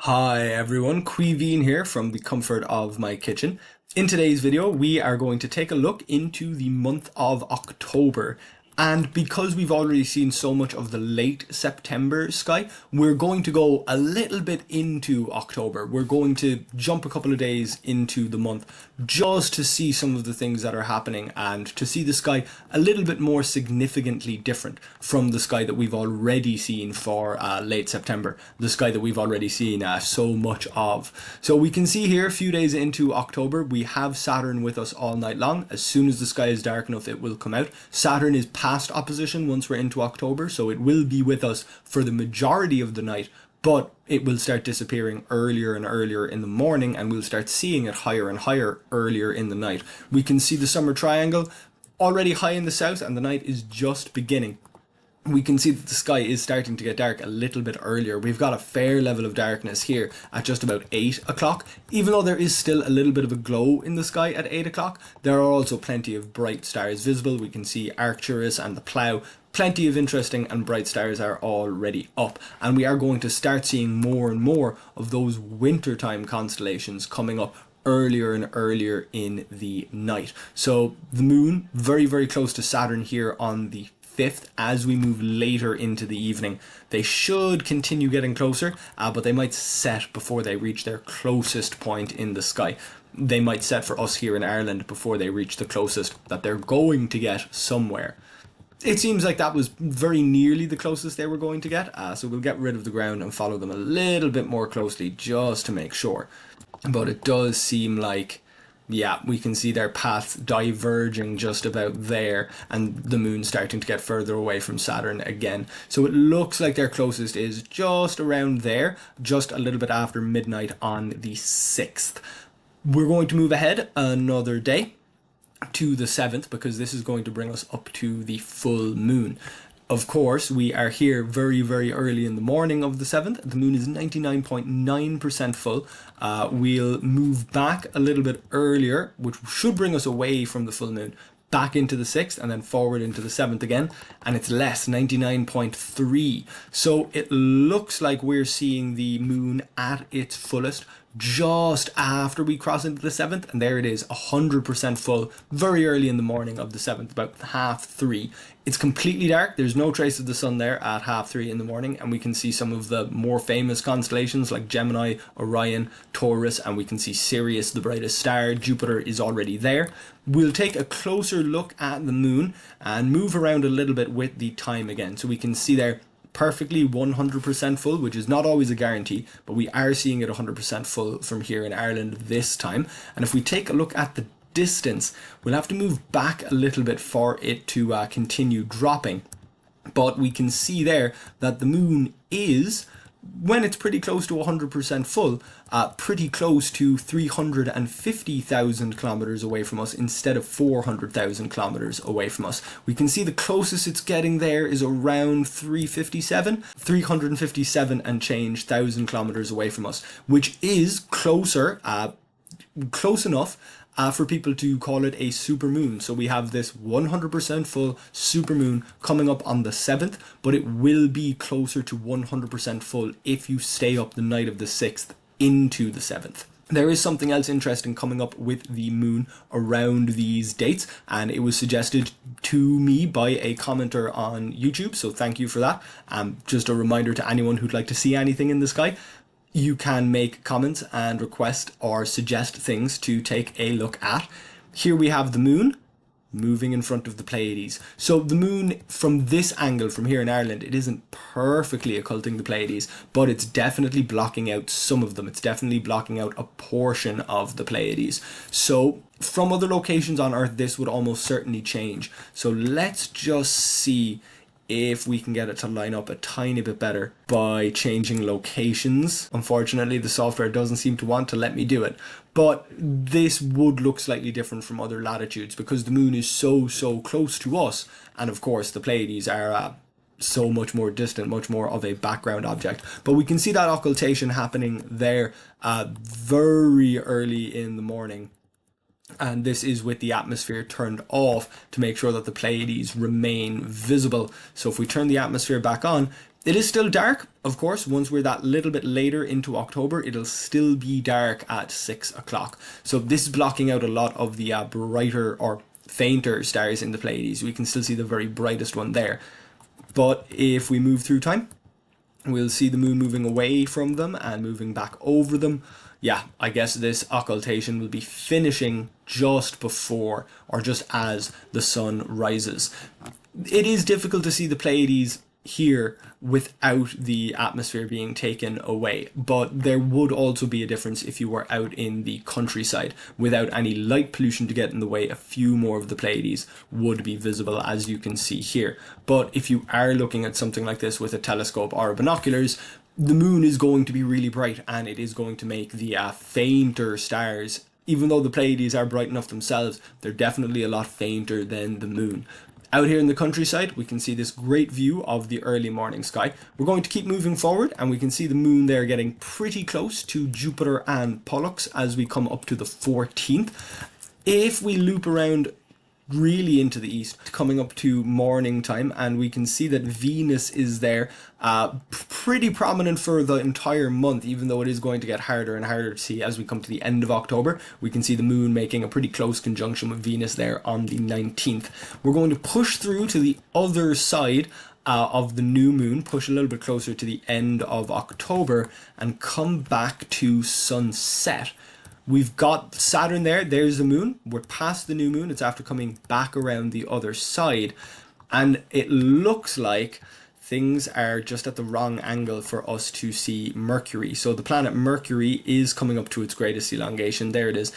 Hi everyone, Queeveen here from the comfort of my kitchen. In today's video, we are going to take a look into the month of October. And because we've already seen so much of the late September sky, we're going to go a little bit into October. We're going to jump a couple of days into the month just to see some of the things that are happening and to see the sky a little bit more significantly different from the sky that we've already seen for late September, the sky that we've already seen so much of. So we can see here a few days into October, we have Saturn with us all night long. As soon as the sky is dark enough, it will come out. Saturn is past opposition once we're into October, so it will be with us for the majority of the night, but it will start disappearing earlier and earlier in the morning, and we'll start seeing it higher and higher earlier in the night. We can see the summer triangle already high in the south, and the night is just beginning. We can see that the sky is starting to get dark a little bit earlier. We've got a fair level of darkness here at just about 8 o'clock. Even though there is still a little bit of a glow in the sky at 8 o'clock, there are also plenty of bright stars visible. We can see Arcturus and the Plough. Plenty of interesting and bright stars are already up, and we are going to start seeing more and more of those wintertime constellations coming up earlier and earlier in the night. So the moon very, very close to Saturn here on the 5th. As we move later into the evening, they should continue getting closer, but they might set before they reach their closest point in the sky. They might set for us here in Ireland before they reach the closest that they're going to get somewhere. It seems like that was very nearly the closest they were going to get, so we'll get rid of the ground and follow them a little bit more closely just to make sure. But it does seem like, yeah, we can see their paths diverging just about there, and the moon starting to get further away from Saturn again. So it looks like their closest is just around there, just a little bit after midnight on the 6th. We're going to move ahead another day to the 7th, because this is going to bring us up to the full moon. Of course, we are here very, very early in the morning of the 7th. The moon is 99.9% full. We'll move back a little bit earlier, which should bring us away from the full moon, back into the 6th and then forward into the 7th again, and it's less, 99.3. So it looks like we're seeing the moon at its fullest just after we cross into the 7th, and there it is, 100% full, very early in the morning of the 7th, about 3:30. It's completely dark, there's no trace of the sun there at 3:30 in the morning, and we can see some of the more famous constellations like Gemini, Orion, Taurus, and we can see Sirius, the brightest star. Jupiter is already there. We'll take a closer look at the moon and move around a little bit with the time again, so we can see there perfectly 100% full, which is not always a guarantee, but we are seeing it 100% full from here in Ireland this time. And if we take a look at the distance, we'll have to move back a little bit for it to continue dropping. But we can see there that the moon is, when it's pretty close to 100% full, pretty close to 350,000 kilometers away from us instead of 400,000 kilometers away from us. We can see the closest it's getting there is around 357 and change thousand kilometers away from us, which is closer, close enough for people to call it a supermoon. So we have this 100% full supermoon coming up on the 7th, but it will be closer to 100% full if you stay up the night of the 6th into the 7th. There is something else interesting coming up with the moon around these dates, and it was suggested to me by a commenter on YouTube, so thank you for that. Just a reminder to anyone who'd like to see anything in the sky, you can make comments and request or suggest things to take a look at. Here we have the moon moving in front of the Pleiades. So the moon from this angle, from here in Ireland, it isn't perfectly occulting the Pleiades, but it's definitely blocking out some of them. It's definitely blocking out a portion of the Pleiades. So from other locations on Earth, this would almost certainly change. So let's just see if we can get it to line up a tiny bit better by changing locations. Unfortunately, the software doesn't seem to want to let me do it, but this would look slightly different from other latitudes because the moon is so close to us, and of course the Pleiades are so much more distant, much more of a background object. But we can see that occultation happening there very early in the morning. And this is with the atmosphere turned off to make sure that the Pleiades remain visible. So if we turn the atmosphere back on, It is still dark, of course. Once we're that little bit later into October, it'll still be dark at 6 o'clock. So this is blocking out a lot of the brighter or fainter stars in the Pleiades. We can still see the very brightest one there. But if we move through time, we'll see the moon moving away from them and moving back over them. Yeah, I guess this occultation will be finishing just before or just as the sun rises. It is difficult to see the Pleiades here without the atmosphere being taken away, but there would also be a difference if you were out in the countryside without any light pollution to get in the way. A few more of the Pleiades would be visible, as you can see here. But if you are looking at something like this with a telescope or binoculars, the moon is going to be really bright, and it is going to make the fainter stars, even though the Pleiades are bright enough themselves, they're definitely a lot fainter than the moon. Out here in the countryside, we can see this great view of the early morning sky. We're going to keep moving forward, and we can see the moon there getting pretty close to Jupiter and Pollux as we come up to the 14th. If we loop around really into the east, coming up to morning time, and we can see that Venus is there, pretty prominent for the entire month, even though it is going to get harder and harder to see as we come to the end of October. We can see the moon making a pretty close conjunction with Venus there on the 19th. We're going to push through to the other side of the new moon, push a little bit closer to the end of October, and come back to sunset. We've got Saturn there, there's the moon, we're past the new moon, it's after coming back around the other side, and it looks like things are just at the wrong angle for us to see Mercury. So the planet Mercury is coming up to its greatest elongation, there it is,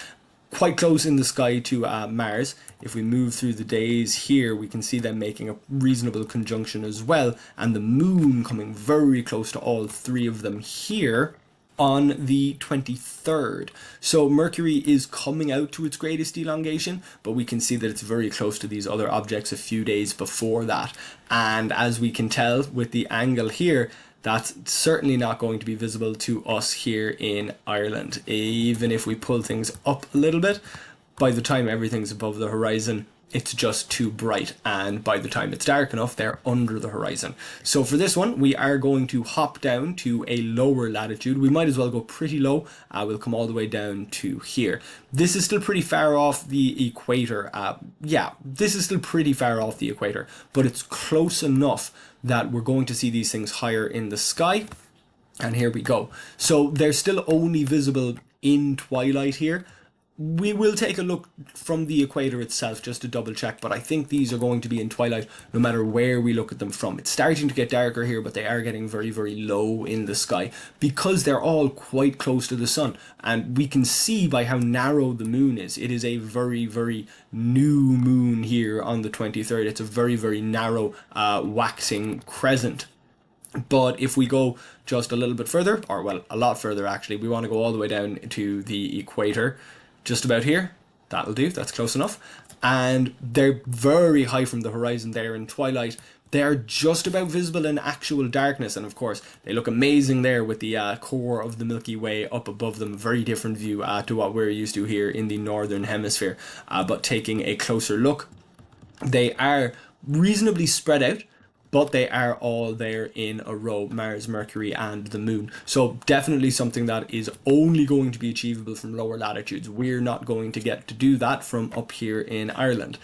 quite close in the sky to Mars. If we move through the days here, we can see them making a reasonable conjunction as well, and the moon coming very close to all three of them here on the 23rd. So Mercury is coming out to its greatest elongation, but we can see that it's very close to these other objects a few days before that. And as we can tell with the angle here, that's certainly not going to be visible to us here in Ireland. Even if we pull things up a little bit, by the time everything's above the horizon, it's just too bright, and by the time it's dark enough, they're under the horizon. So for this one, we are going to hop down to a lower latitude. We might as well go pretty low. We'll come all the way down to here. This is still pretty far off the equator. This is still pretty far off the equator, but it's close enough that we're going to see these things higher in the sky. And here we go. So they're still only visible in twilight here. We will take a look from the equator itself just to double check, but I think these are going to be in twilight no matter where we look at them from. It's starting to get darker here, but they are getting very, very low in the sky because they're all quite close to the sun. And we can see by how narrow the moon is. It is a very, very new moon here on the 23rd. It's a very, very narrow waxing crescent. But if we go just a little bit further, or well, a lot further actually, we want to go all the way down to the equator. Just about here, that'll do, that's close enough. And they're very high from the horizon there in twilight. They're just about visible in actual darkness, and of course they look amazing there with the core of the Milky Way up above them. Very different view to what we're used to here in the northern hemisphere. But taking a closer look, they are reasonably spread out, but they are all there in a row, Mars, Mercury, and the moon. So definitely something that is only going to be achievable from lower latitudes. We're not going to get to do that from up here in Ireland.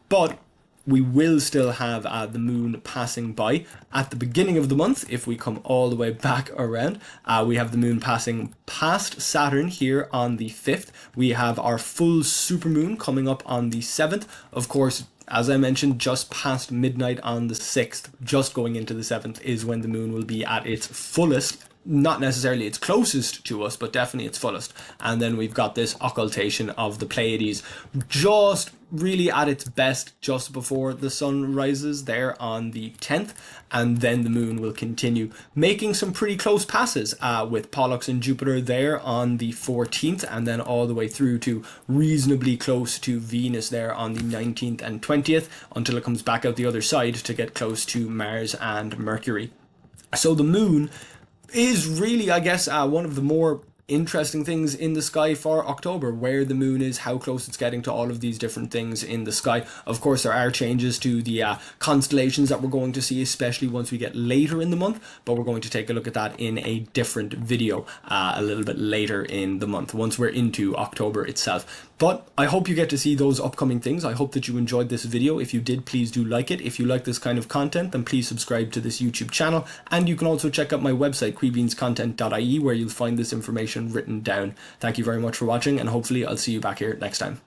But we will still have the moon passing by at the beginning of the month. If we come all the way back around, we have the moon passing past Saturn here on the 5th. We have our full supermoon coming up on the 7th. Of course, as I mentioned, just past midnight on the 6th, just going into the 7th, is when the moon will be at its fullest. Not necessarily its closest to us, but definitely its fullest. And then we've got this occultation of the Pleiades just really at its best just before the sun rises there on the 10th. And then the moon will continue making some pretty close passes with Pollux and Jupiter there on the 14th, and then all the way through to reasonably close to Venus there on the 19th and 20th until it comes back out the other side to get close to Mars and Mercury. So the moon is really, I guess, one of the more interesting things in the sky for October, where the moon is, how close it's getting to all of these different things in the sky. Of course, there are changes to the constellations that we're going to see, especially once we get later in the month, but we're going to take a look at that in a different video a little bit later in the month, once we're into October itself. But I hope you get to see those upcoming things. I hope that you enjoyed this video. If you did, please do like it. If you like this kind of content, then please subscribe to this YouTube channel. And you can also check out my website, queebeanscontent.ie, where you'll find this information written down. Thank you very much for watching, and hopefully I'll see you back here next time.